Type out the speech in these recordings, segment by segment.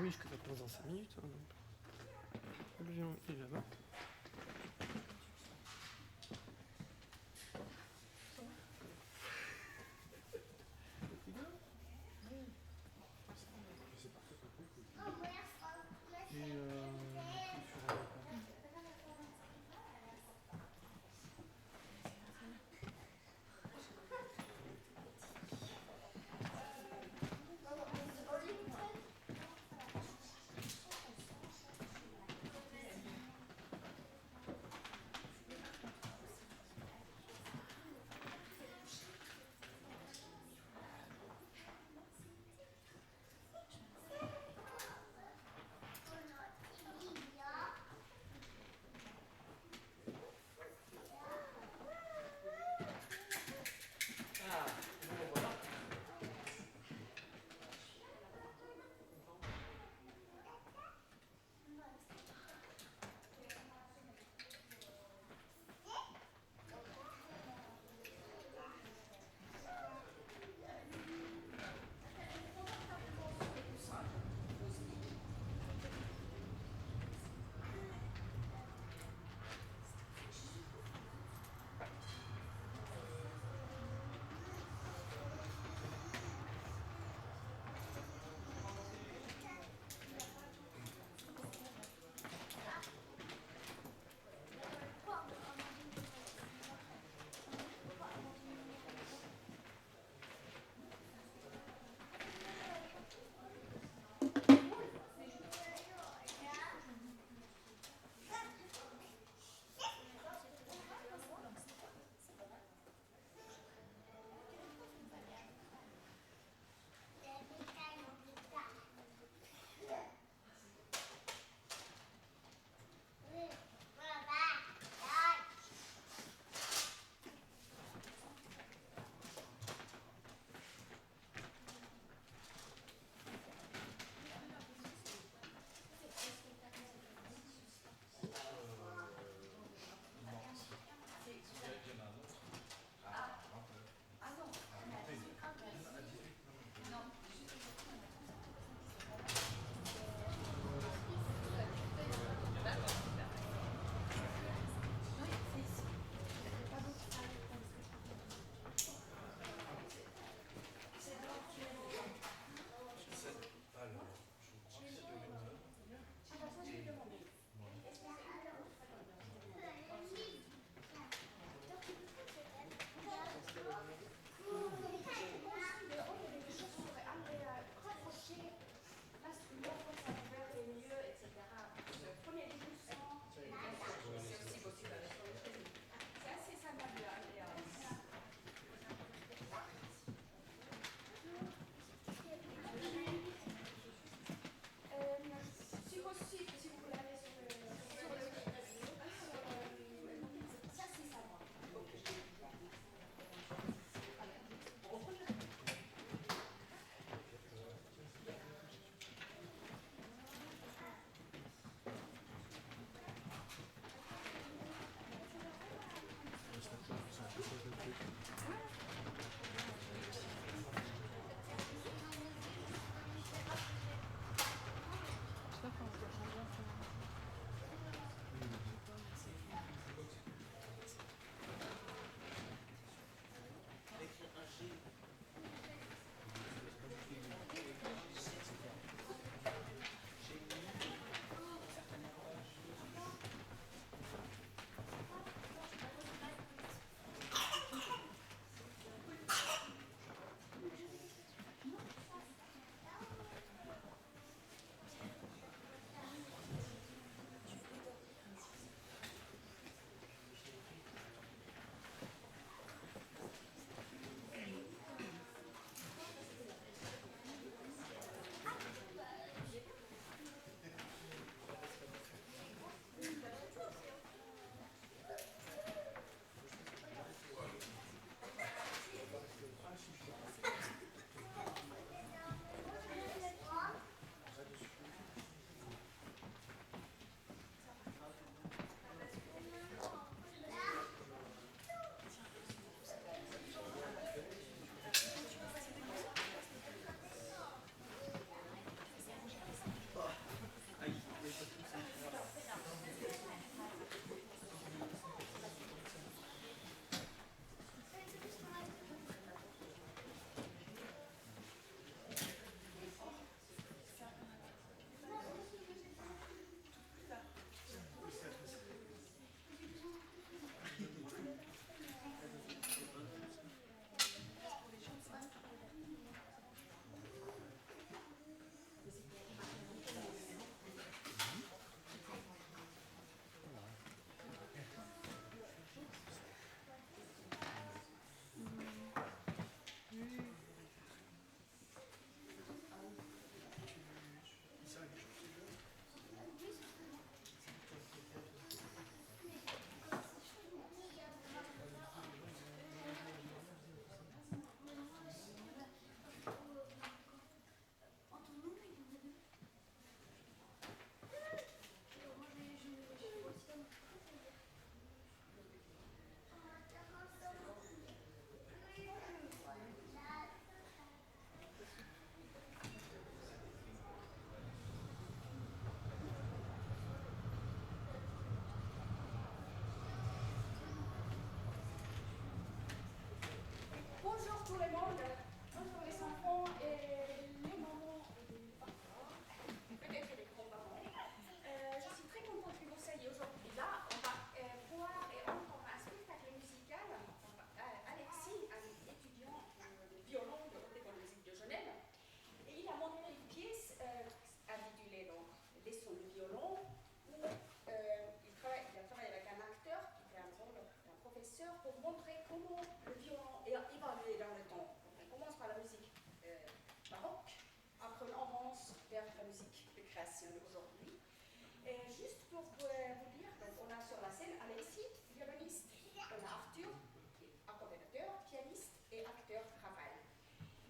oui, je commence dans 5 minutes. Hein, donc. L'avion est là-bas. professeur pour montrer comment le violon est évalué dans le temps. On commence par la musique baroque, après on avance vers la musique de création d'aujourd'hui. Et juste pour vous dire, donc on a sur la scène Alexis, violoniste, on a Arthur, accompagnateur, pianiste et acteur travail.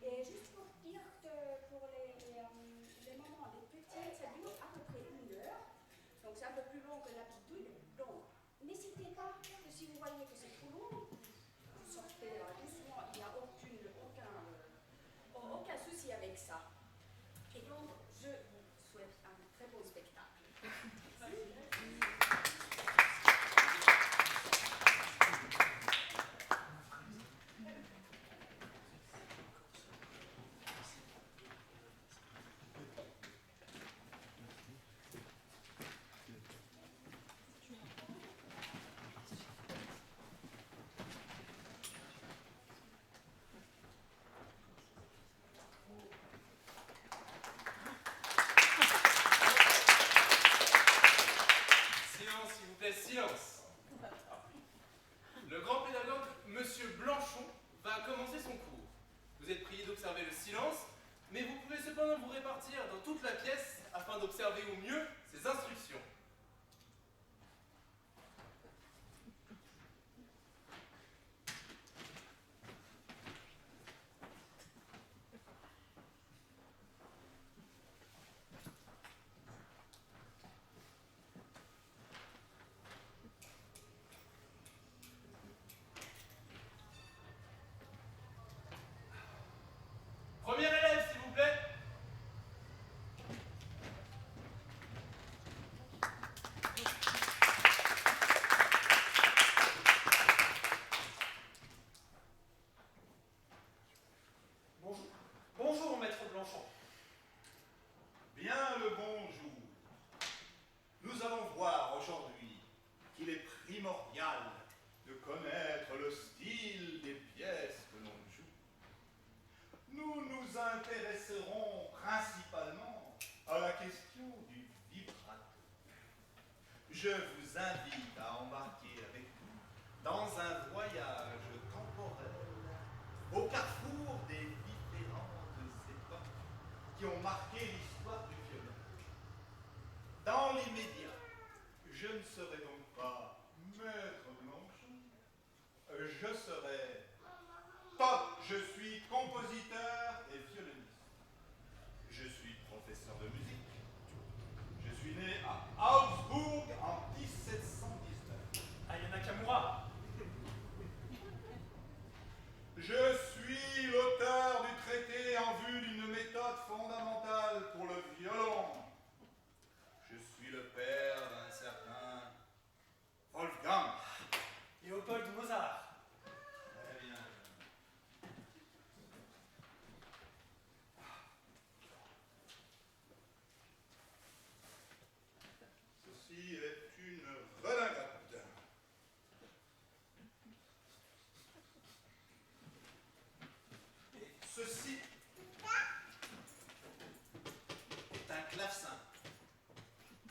Et juste pour dire que pour les moments des petits, ça dure à peu près 1 heure, donc c'est un peu plus long que l'habitude. Donc n'hésitez pas, que si vous voyez que c'est trop long, vous sortez doucement, il n'y a aucun souci avec ça. Et donc, je vous souhaite un très bon spectacle. Silence. Le grand pédagogue, Monsieur Blanchon, va commencer son cours. Vous êtes prié d'observer le silence, mais vous pouvez cependant vous répartir dans toute la pièce afin d'observer au mieux ses instructions. Premier élève, s'il vous plaît. Bonjour. Bonjour, maître Blanchon. Bien le bonjour. Nous allons voir aujourd'hui qu'il est primordial de connaître le style des pièces que l'on joue. Nous nous intéresserons principalement à la question du vibrato. Je vous invite à embarquer avec nous dans un voyage temporel au carrefour des différentes époques qui ont marqué l'histoire du violon. Dans l'immédiat, je ne serai donc pas maître Blanchon, je serai Todd. Je suis compositeur et violoniste. Je suis professeur de musique. Je suis né à Augsbourg en 1719. Aya Nakamura. Je suis l'auteur du traité en vue d'une méthode fondamentale pour le violon. Je suis le père d'un certain Wolfgang. Léopold Mozart. Très bien. Ceci est une redingote. Ceci est un clavecin.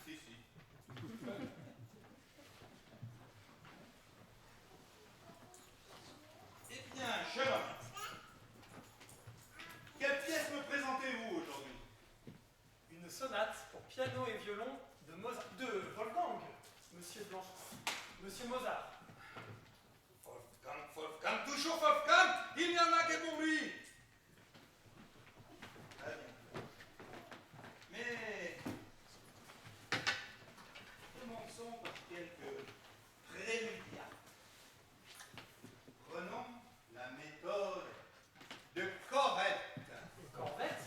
Si, si. Eh bien, jeune homme, quelle pièce me présentez-vous aujourd'hui? Une sonate pour piano et violon de Mozart. De Wolfgang. Monsieur Blanchon. Monsieur Mozart. Wolfgang, toujours Wolfgang, il n'y en a que pour lui. Très bien. Mais commençons par quelques préludiats. Prenons la méthode de Corrette. Corvette.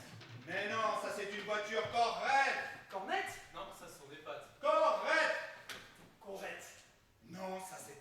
Mais non, ça c'est une voiture Corrette. Cornette. Non, ça ce sont des pattes. Corrette. Corvette. Non, ça c'est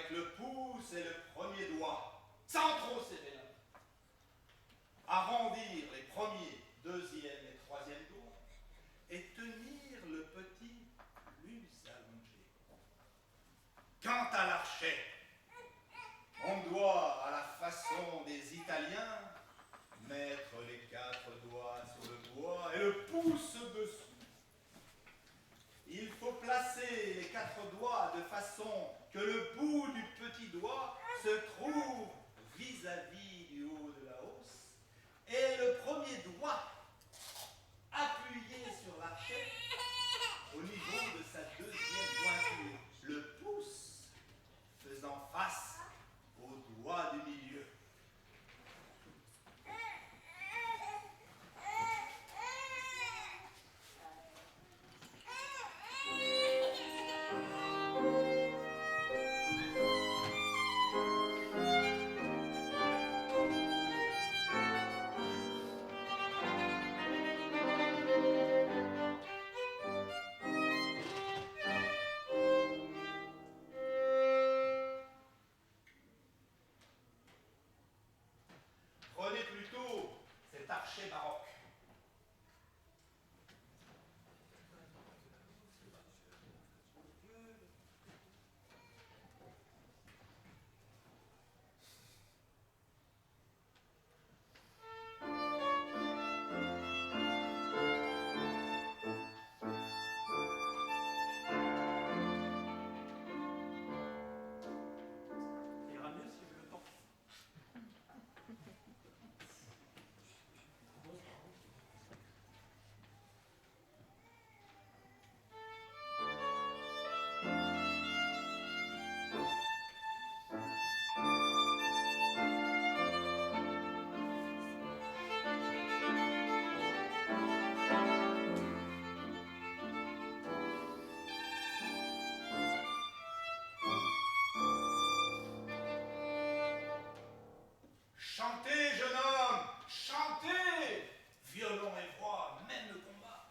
avec le pouce et le premier doigt, sans trop serrer la main. Arrondir les premiers, deuxième et troisième doigts et tenir le petit plus allongé. Quant à l'archet, on doit, à la façon des Italiens, mettre les 4 doigts sur le bois et le pouce dessous. Il faut placer les 4 doigts de façon que le bout du petit doigt se trouve vis-à-vis du haut de la hausse et le premier doigt appuyé sur l'archet au niveau de sa deuxième jointure, le pouce faisant face au doigt du milieu. Prenez plutôt cet archet baroque. Il ira mieux si vous le temps. Chantez, jeune homme, chantez! Violon et voix mènent le combat.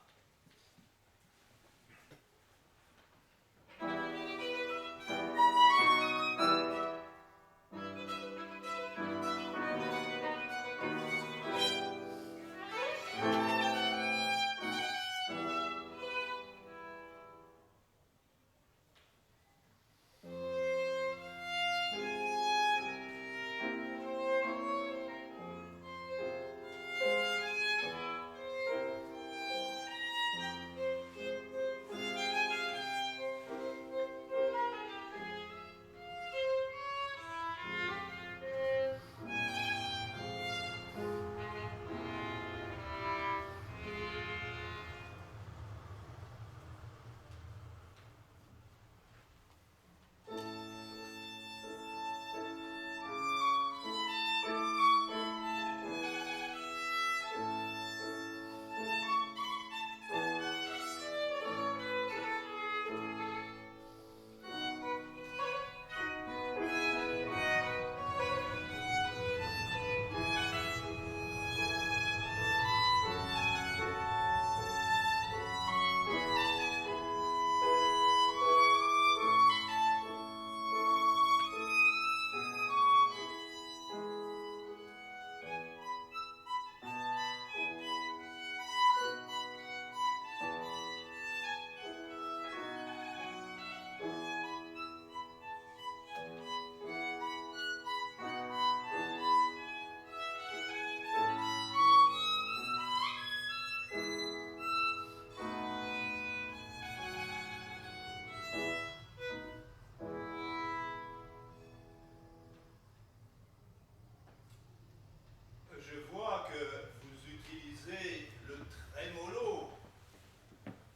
Je vois que vous utilisez le trémolo,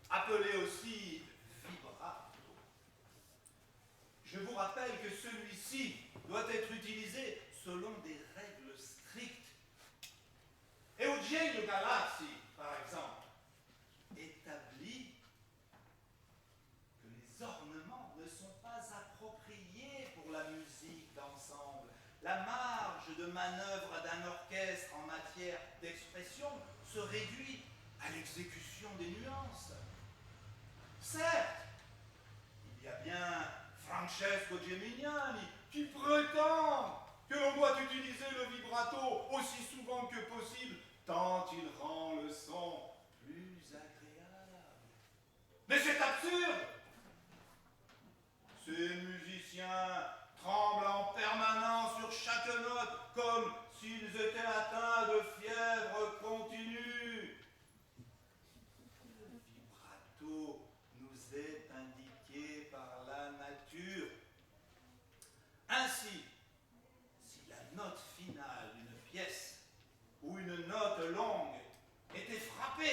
appelé aussi vibrato. Je vous rappelle que celui-ci doit être utilisé selon des règles strictes. Eugenio Galazzi, par exemple, établit que les ornements ne sont pas appropriés pour la musique d'ensemble. La marge de manœuvre d'un orchestre en matière d'expression se réduit à l'exécution des nuances. Certes, il y a bien Franz Francesco Geminiani, qui prétend que l'on doit utiliser le vibrato aussi souvent que possible, tant il rend le son plus agréable. Mais c'est absurde! Ces musiciens tremblent en permanence sur chaque note, comme s'ils étaient atteints de fièvre continue. Le vibrato nous est indiqué par la nature. Ainsi, si la note finale d'une pièce ou une note longue était frappée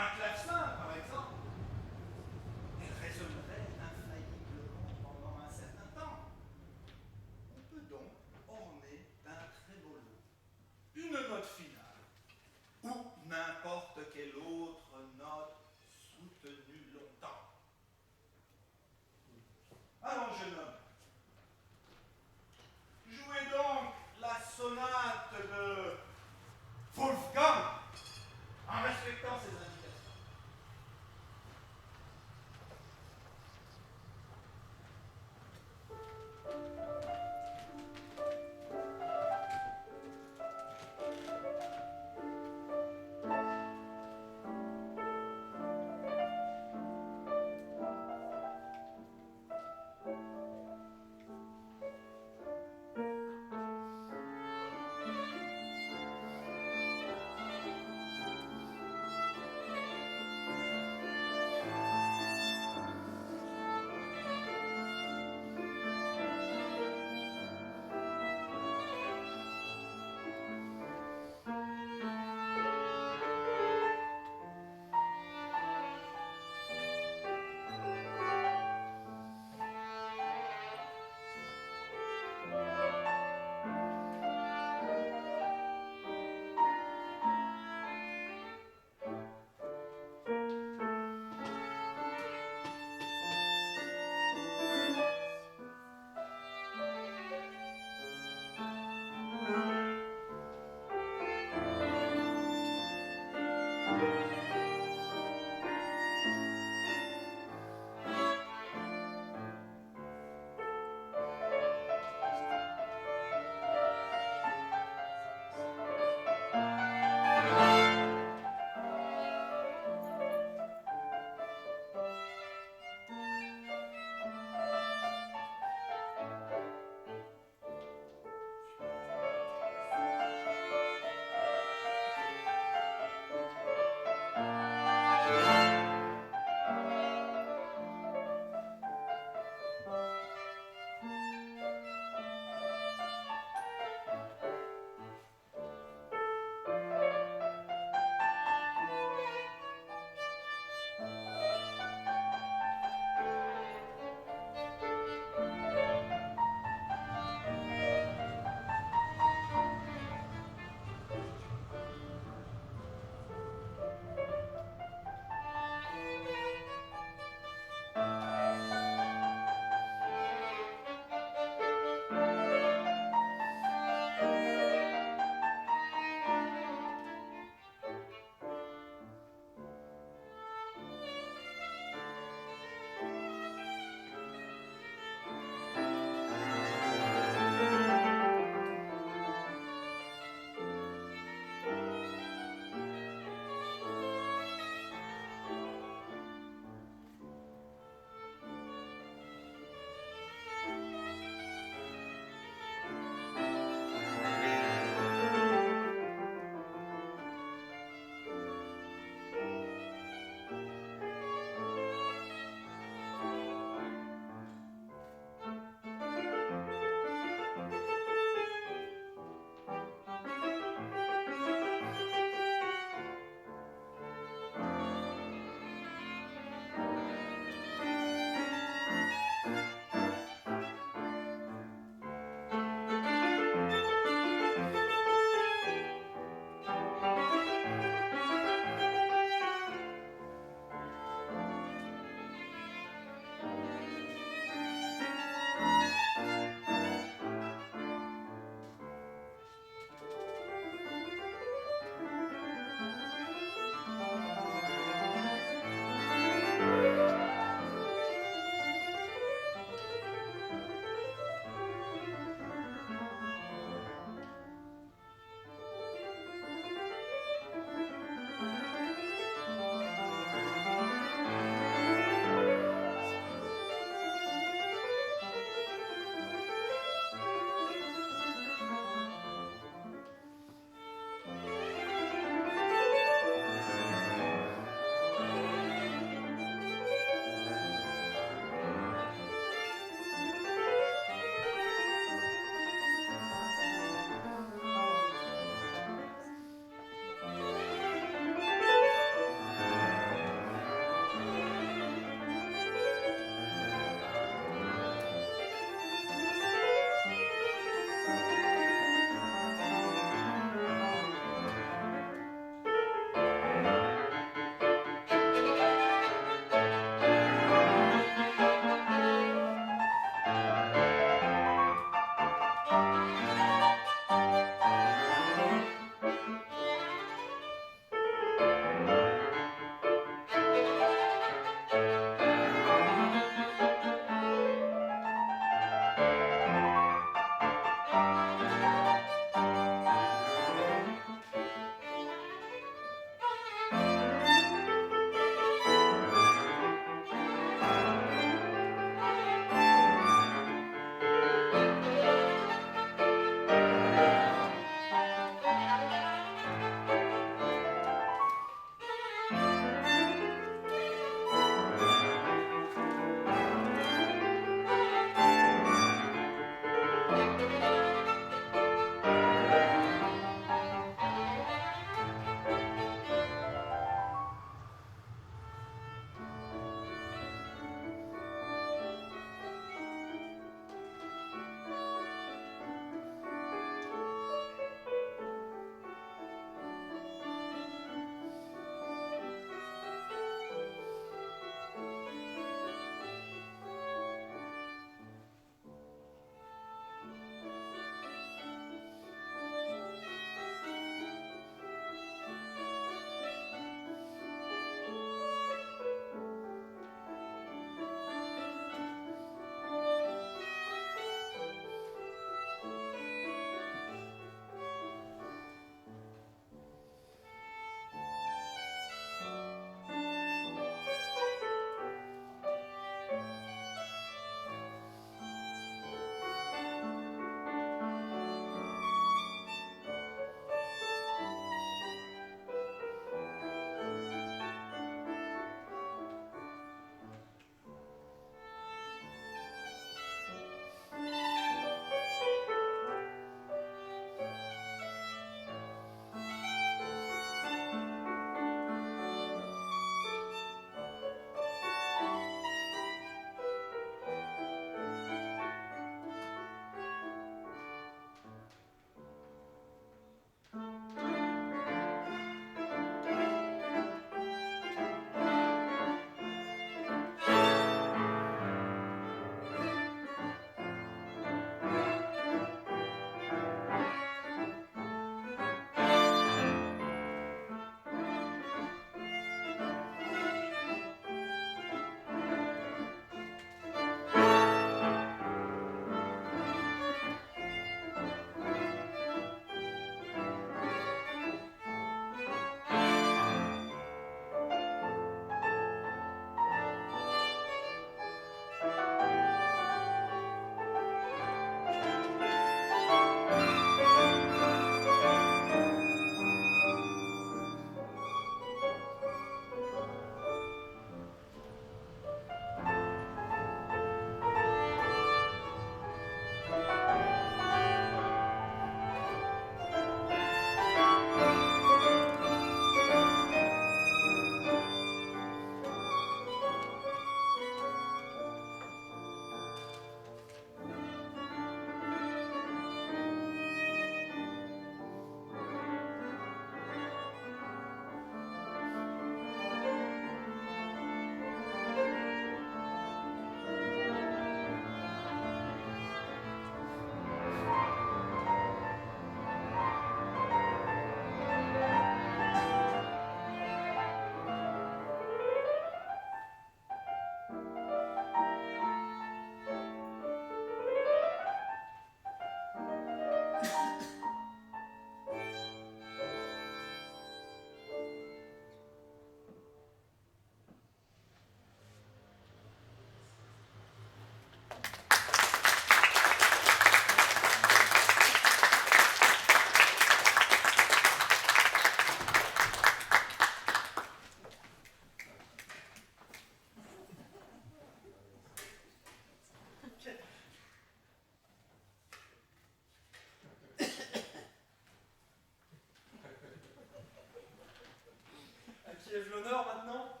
qui ai-je l'honneur maintenant?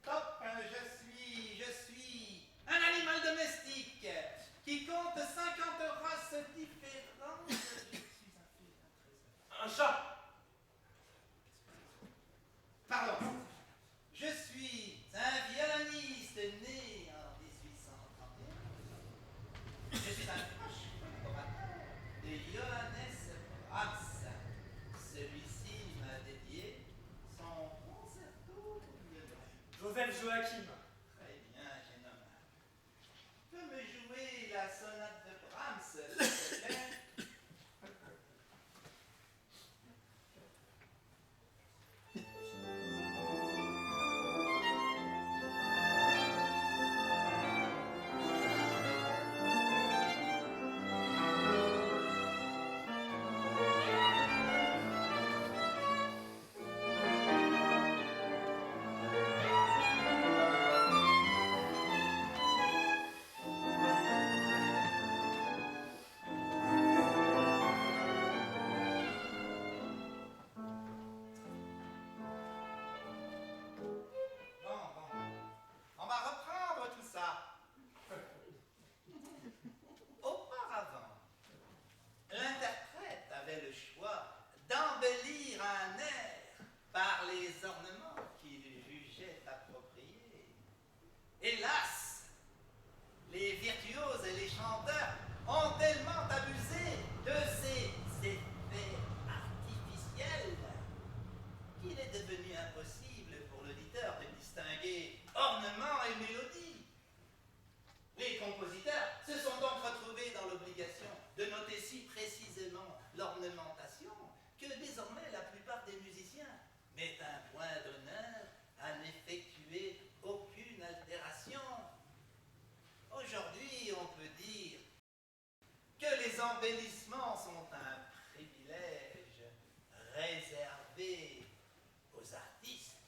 Top, je suis un animal domestique qui compte 50 races différentes. Je suis un Un chat. Pardon. Je suis un violoniste né en 1831. Je suis un proche collaborateur de Johannes Brahms. Celui-ci m'a dédié son concerto pour violon. Joseph Joachim. Très bien, jeune homme. Tu peux me jouer la sonate de Brahms, s'il te plaît? On va reprendre tout ça. Auparavant, l'interprète avait le choix d'embellir un air par les ornements qu'il jugeait appropriés. Hélas, les virtuoses et les chanteurs ont tellement abusé de ces effets artificiels qu'il est devenu impossible pour l'auditeur de distinguer ornement et mélodie. Les compositeurs se sont donc retrouvés dans l'obligation de noter si précisément l'ornementation que désormais la plupart des musiciens mettent un point d'honneur à n'effectuer aucune altération. Aujourd'hui, on peut dire que les embellissements sont un privilège réservé aux artistes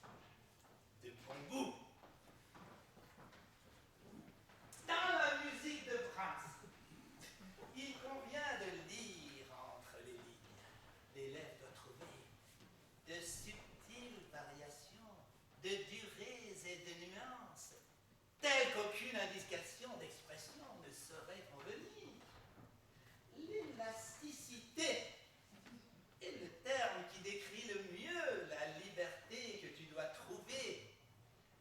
de bon goût. Dans la musique de Brahms, il convient de lire entre les lignes. L'élève doit trouver de subtiles variations, de durées et de nuances, telles qu'aucune indication d'expression ne saurait convenir. L'élasticité est le terme qui décrit le mieux la liberté que tu dois trouver.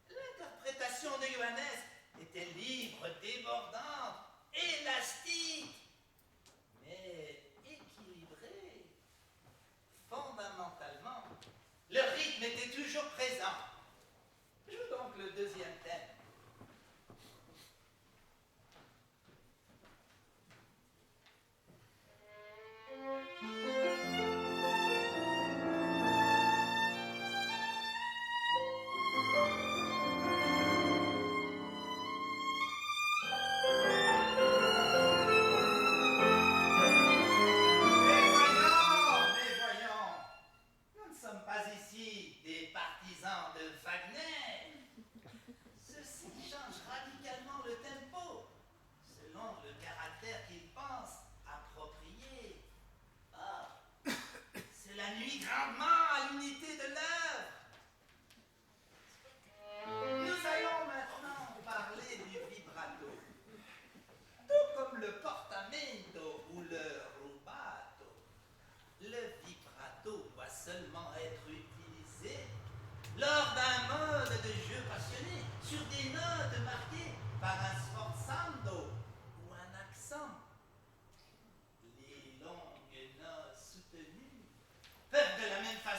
L'interprétation de Johannes était libre, débordante, élastique, mais équilibrée. Fondamentalement, le rythme était toujours présent. Joue donc le deuxième thème. Mais voyons, nous ne sommes pas ici des partisans de Wagner. Ceci change radicalement le tempo, selon le caractère qu'il pense approprié. Or, cela nuit grandement à l'unité de l'œuvre. Nous allons maintenant parler du vibrato. Tout comme le portamento ou le rubato, le vibrato doit seulement être utilisé lors d'un mode de jeu passionné, sur des notes marquées par un sforzando ou un accent. Les longues notes soutenues peuvent de la même façon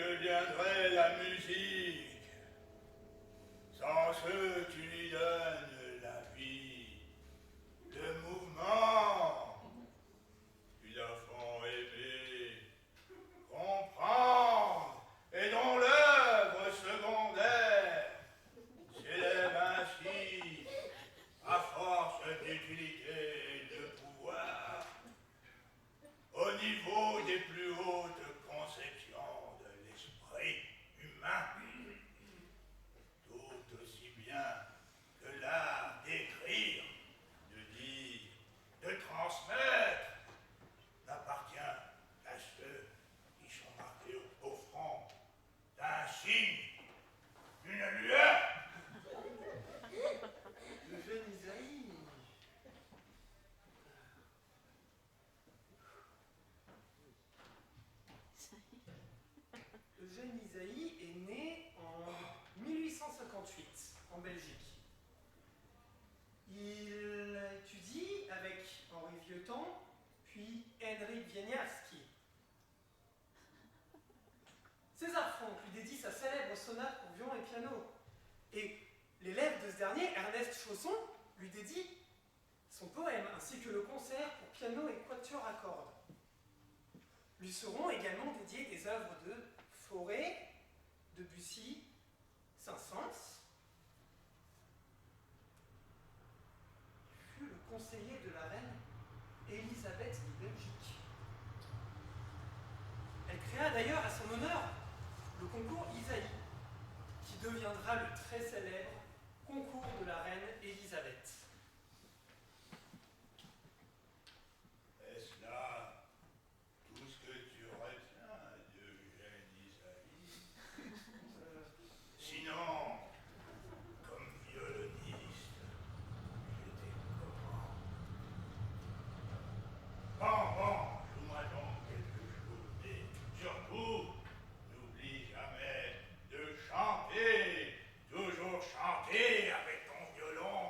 deviendrait la musique sans ceux qui lui donnent la vie, le mouvement, qui la font aimer, comprendre, et dont l'œuvre secondaire s'élève ainsi, à force d'utilité et de pouvoir, au niveau des plus hautes conceptions de l'esprit humain, tout aussi bien que l'art d'écrire, de dire, de transmettre, n'appartient qu'à ceux qui sont marqués au front d'un signe, d'une lueur. Le jeune Isaïe. Le jeune Isaïe est né en 1858 en Belgique. Il étudie avec Henri Vieuxtemps, puis Henryk Wieniawski. César Franck lui dédie sa célèbre sonate pour violon et piano. Et l'élève de ce dernier, Ernest Chausson, lui dédie son poème ainsi que le concert pour piano et quatuor à cordes. Lui seront également dédiées des œuvres de Fauré, Debussy, Saint-Saëns. Il fut le conseiller de la reine Élisabeth de Belgique. Elle créa d'ailleurs à son honneur le concours Isaïe, qui deviendra le très célèbre concours de la reine Élisabeth. Est-ce là tout ce que tu retiens d'Eugène Isaïe? Sinon, comme violoniste, j'étais comment? Bon, joue-moi donc quelque chose, mais surtout, n'oublie jamais de chanter, toujours chanter avec ton violon.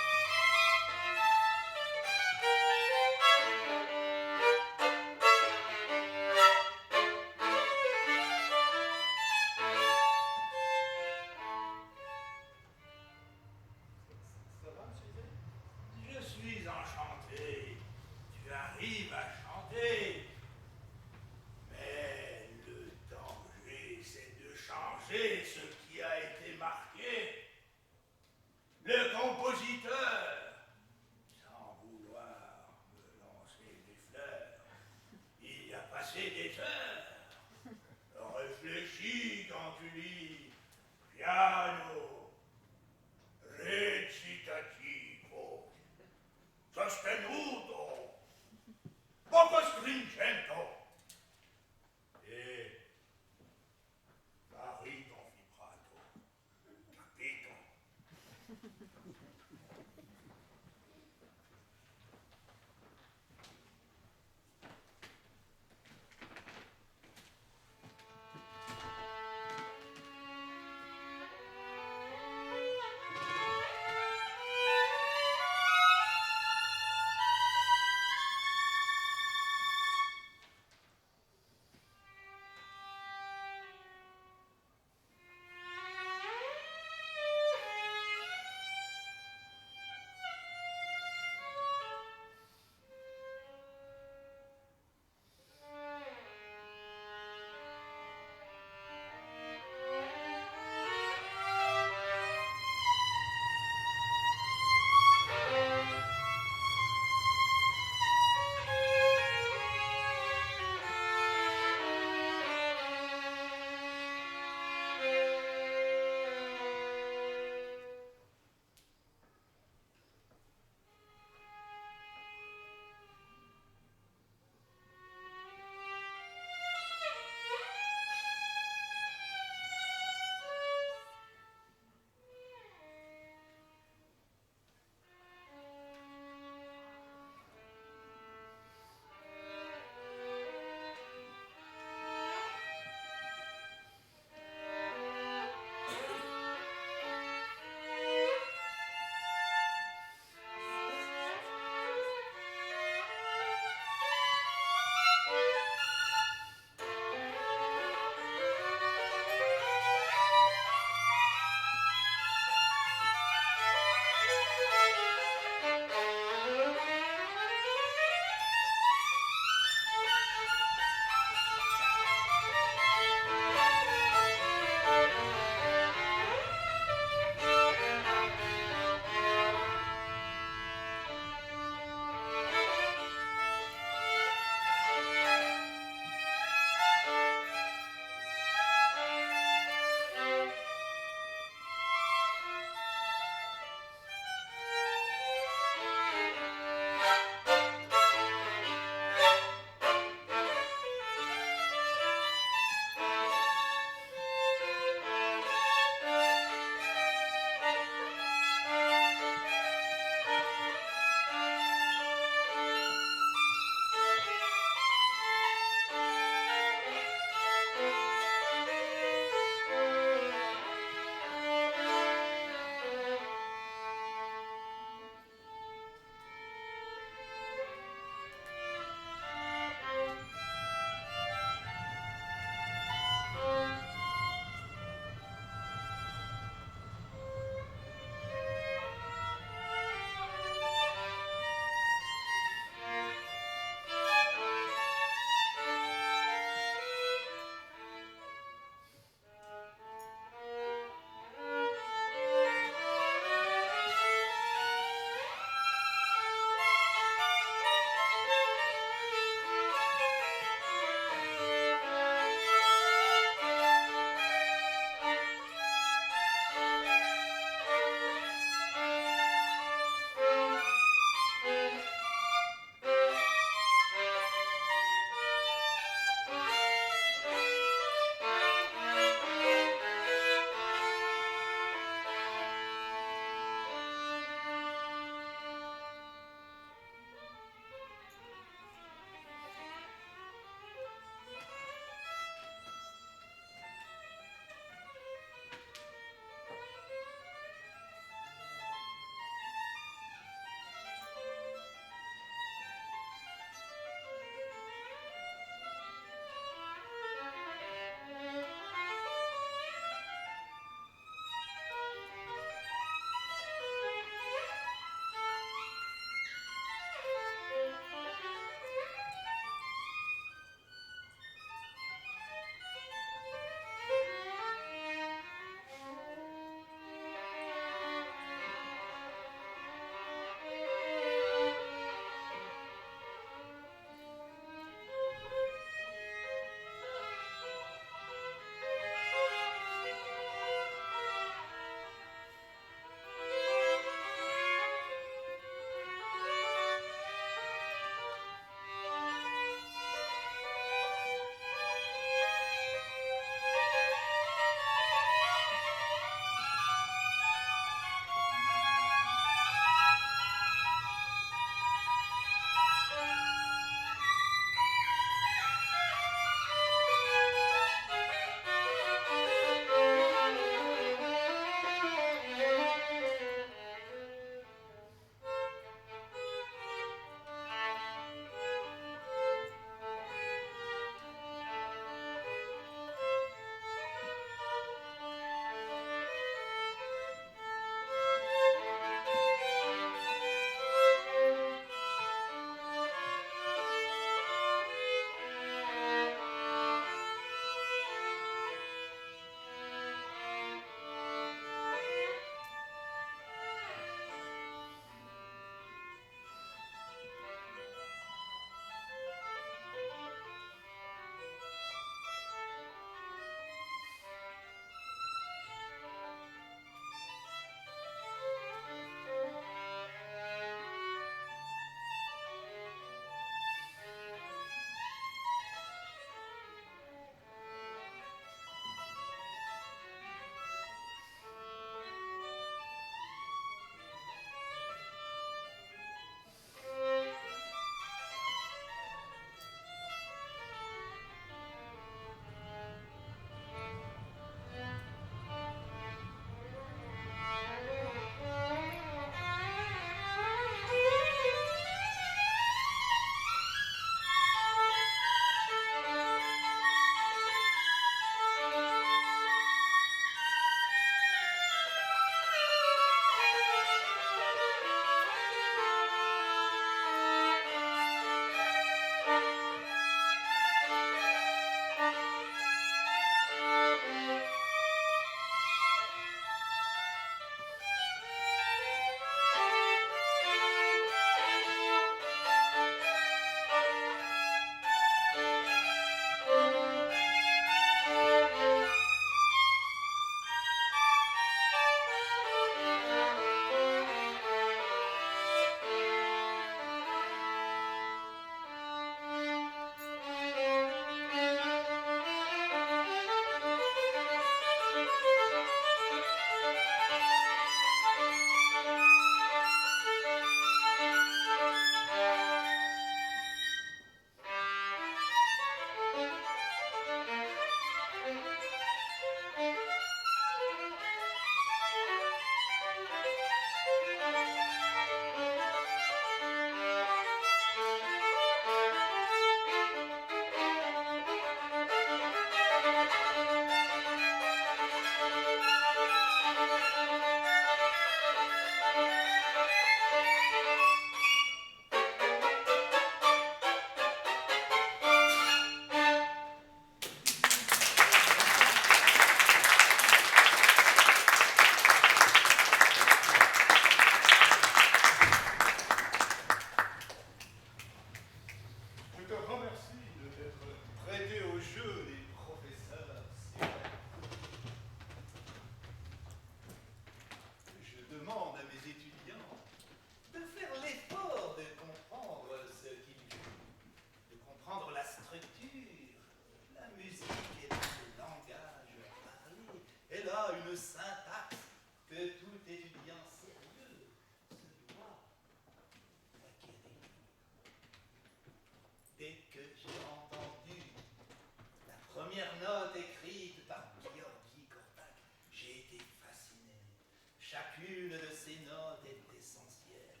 chacune de ces notes est essentielle.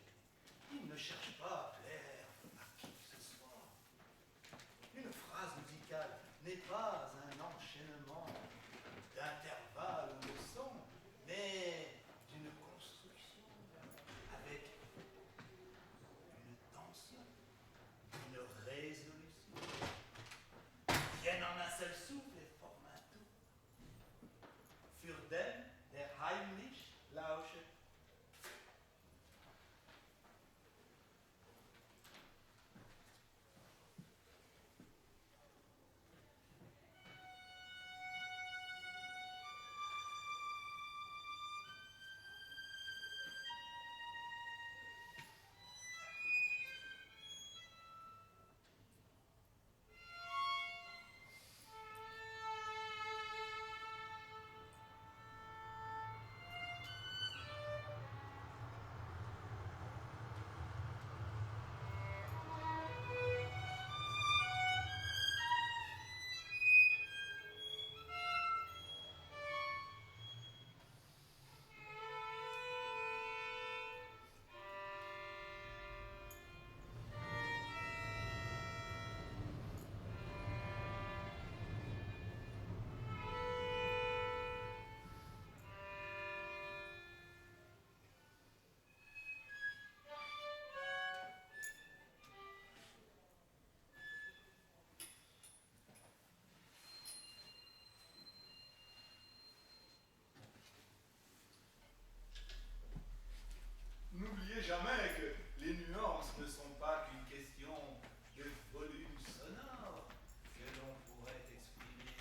Il ne cherche pas à plaire à qui que ce soit. Une phrase musicale n'est pas un enchaînement d'intervalles ou de sons, mais d'une construction avec une tension, une résolution, tiennent en un seul souffle et forment un tout. Für den, der heimlich lauscht. N'oubliez jamais que les nuances ne sont pas qu'une question de volume sonore Que l'on pourrait exprimer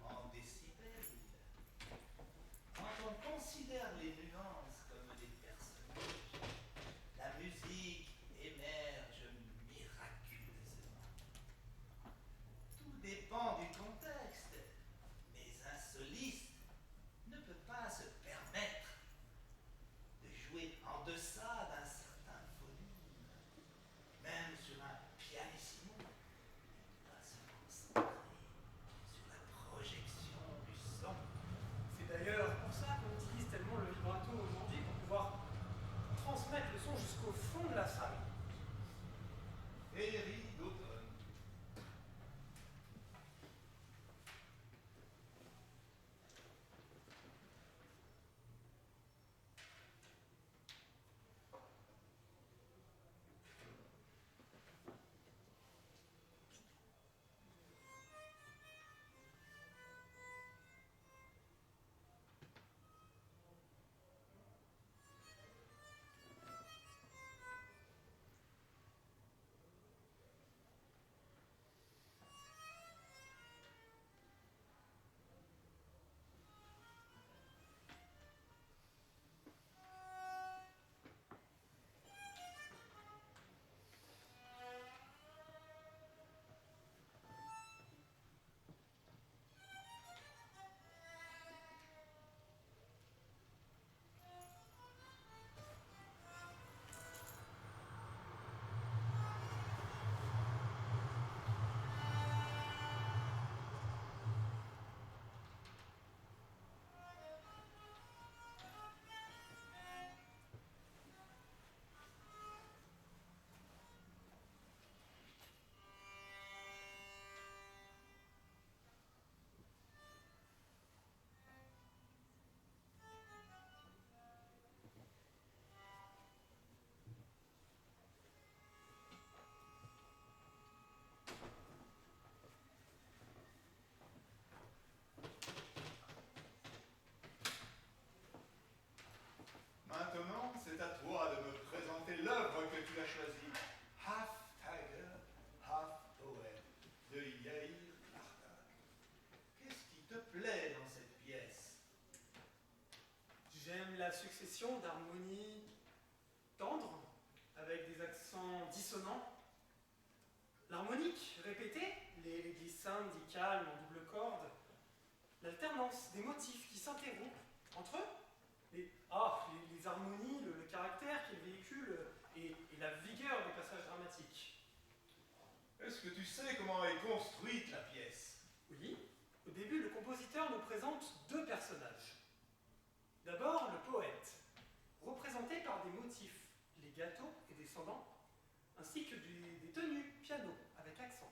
en décibels. Quand on considère les nuances comme des personnages, la musique émerge miraculeusement. Tout dépend du contexte, mais un soliste ne peut pas se permettre de jouer en deçà d'un certain volume. Même sur un pianissimo, il doit se concentrer sur la projection du son. C'est d'ailleurs pour ça qu'on utilise tellement le vibrato aujourd'hui pour pouvoir transmettre le son jusqu'au fond de la salle. Féerie d'automne. Maintenant, c'est à toi de me présenter l'œuvre que tu as choisie. Half Tiger, Half Poet, de Yair Lardag. Qu'est-ce qui te plaît dans cette pièce? J'aime la succession d'harmonies tendres, avec des accents dissonants. L'harmonique répétée, les glissades dits calmes en double corde. L'alternance des motifs qui s'interrompent entre eux. Les harmonies, le caractère qu'ils véhiculent et la vigueur des passages dramatiques. Est-ce que tu sais comment est construite la pièce? Oui, au début, le compositeur nous présente deux personnages. D'abord, le poète, descendants, ainsi que des tenues piano avec accent.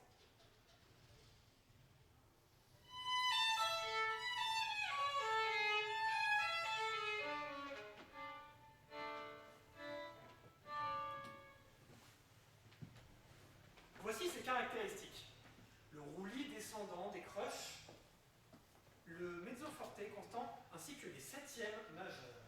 Voici ses caractéristiques. Le roulis descendant des croches, le mezzo forte constant, ainsi que les septièmes majeurs.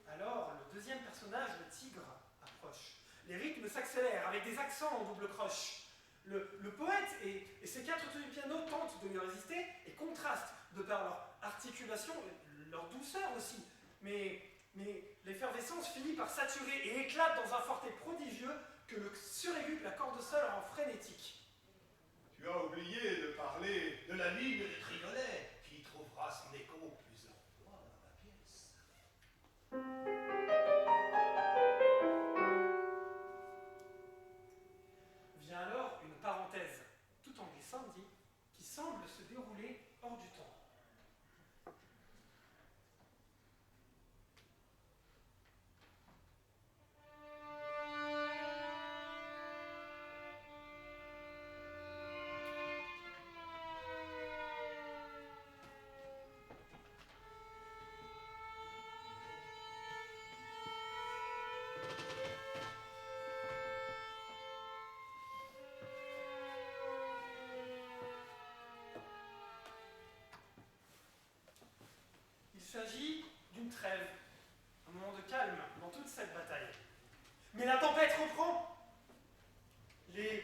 Alors, le deuxième personnage, le tigre, approche. Les rythmes s'accélèrent avec des accents en double croche. Le poète et ses quatre tenues piano tentent de lui résister et contrastent de par leur articulation, leur douceur aussi. Mais l'effervescence finit par saturer et éclate dans un forté prodigieux que le suraigu de la corde sol rend frénétique. Tu as oublié de parler de la ligne de Triolet, qui trouvera son écho plusieurs fois dans la pièce. Vient alors une parenthèse, tout en glissandi, qui semble se dérouler hors du temps. Il s'agit d'une trêve, un moment de calme dans toute cette bataille. Mais la tempête reprend. Le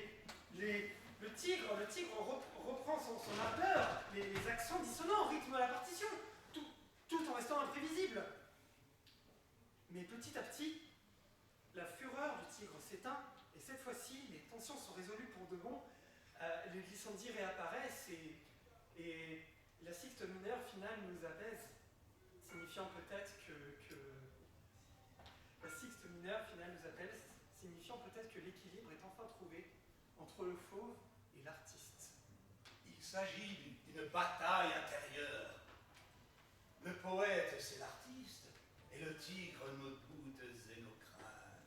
tigre reprend son ardeur, les accents dissonants rythment la partition, tout en restant imprévisible. Mais petit à petit, la fureur du tigre s'éteint, et cette fois-ci, les tensions sont résolues pour de bon. Les glissandis réapparaissent et la sixte mineure finale nous apaise, signifiant peut-être que la sixte mineure finale nous appelle, signifiant peut-être que l'équilibre est enfin trouvé entre le fauve et l'artiste. Il s'agit d'une bataille intérieure. Le poète, c'est l'artiste, et le tigre, nos doutes et nos craintes.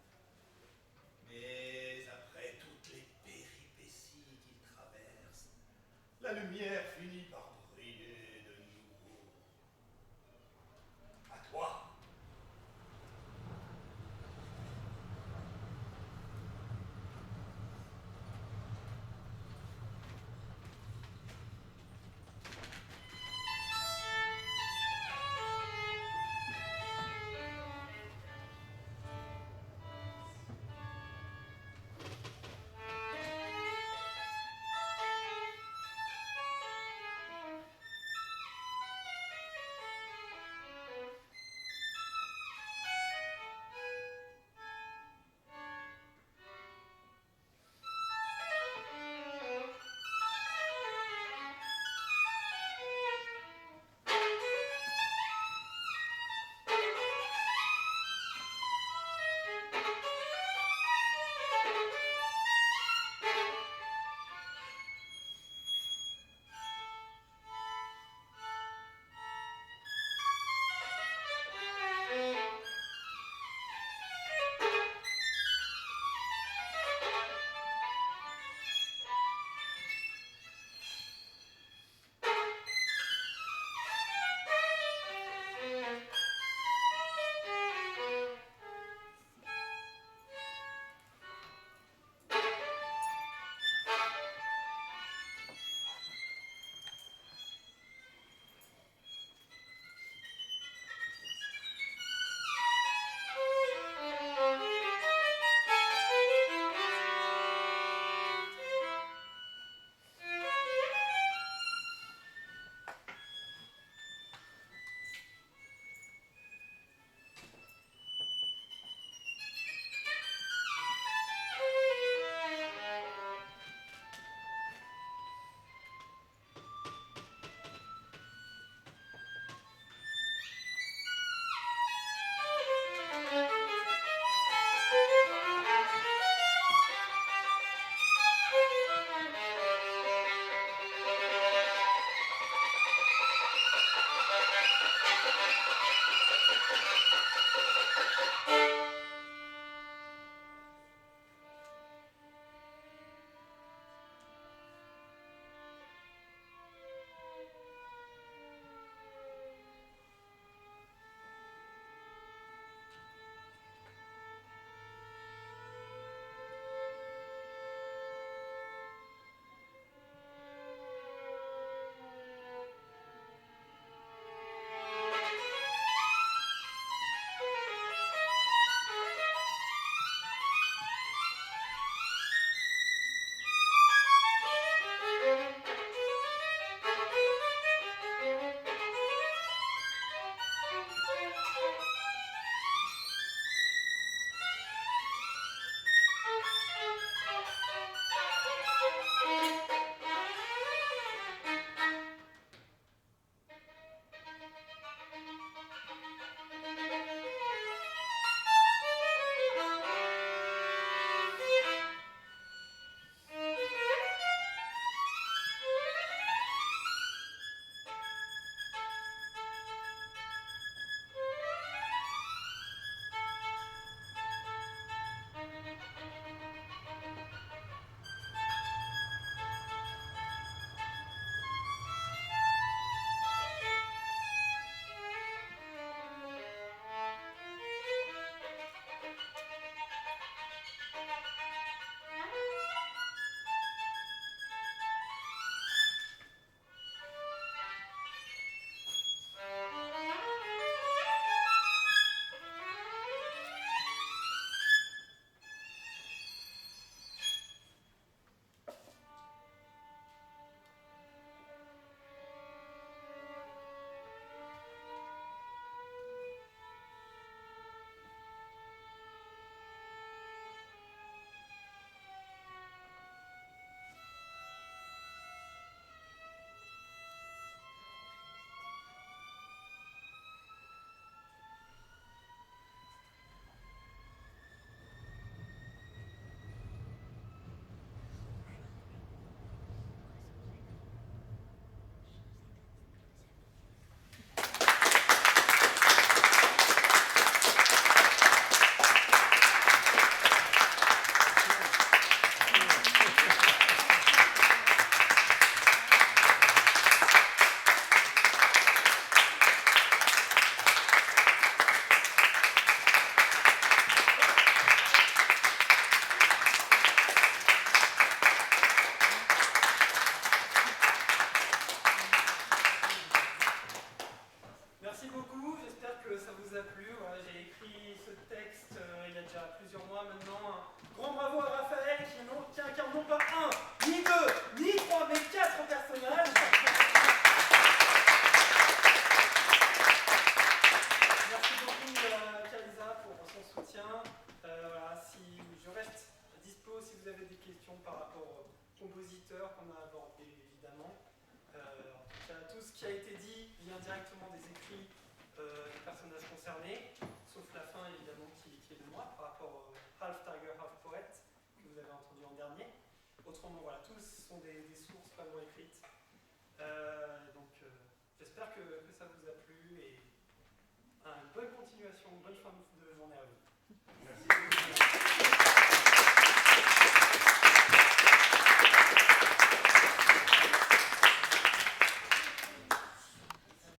Mais après toutes les péripéties qu'il traverse, la lumière finit par briller de nouveau. À toi. Autrement, voilà, tous sont des sources vraiment écrites. J'espère que